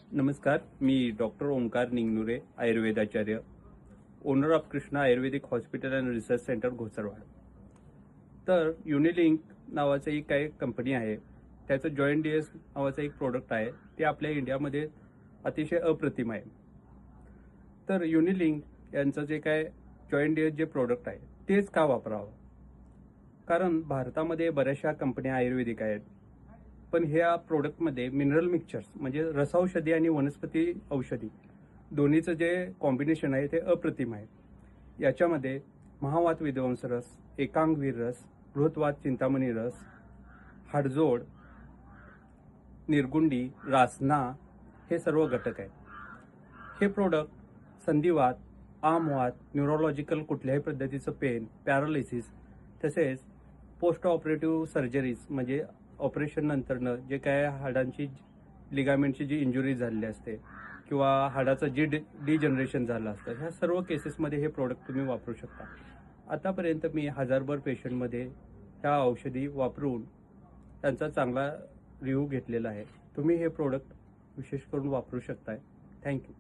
नमस्कार, मी डॉक्टर ओंकार निंगनुरे, आयुर्वेदाचार्य, owner of Krishna Ayurvedic hospital and research centre Ghosarwad. तर युनिलिंक नावाचं एक काही कंपनी आहे, त्याचं जॉईंट डीएस नावाचं एक प्रोडक्ट आहे, ते आपल्या इंडियामध्ये अतिशय अप्रतिम आहे. तर युनिलिंक यांचं जे काय जॉईंट डीएस जे प्रोडक्ट आहे तेच का वापरावं? कारण भारतामध्ये बऱ्याचशा कंपन्या आयुर्वेदिक आहेत, पण ह्या प्रोडक्टमध्ये मिनरल मिक्सचर्स म्हणजे रसौषधी आणि वनस्पती औषधी दोन्हीचं जे कॉम्बिनेशन आहे ते अप्रतिम आहे. याच्यामध्ये महावात विध्वंस रस, एकांगवीर रस, बृहत्वात चिंतामणी रस, हाडजोड, निर्गुंडी, रासना हे सर्व घटक आहेत. हे प्रोडक्ट संधिवात, आमवात, न्यूरोलॉजिकल कुठल्याही पद्धतीचं पेन, पॅरालिसिस तसेच पोस्ट ऑपरेटिव्ह सर्जरीज म्हणजे ऑपरेशन नंतरनं जे काय हाडांची लिगामेंटची जी इंजुरी झालेली असते किंवा हाडाचं जे डिजनरेशन झालं असतं, ह्या सर्व केसेसमध्ये हे प्रोडक्ट तुम्ही वापरू शकता. आतापर्यंत मी हजारभर पेशंटमध्ये ह्या औषधी वापरून त्यांचा चांगला रिव्ह्यू घेतलेला आहे. तुम्ही हे प्रोडक्ट विशेष करून वापरू शकताय. थँक्यू.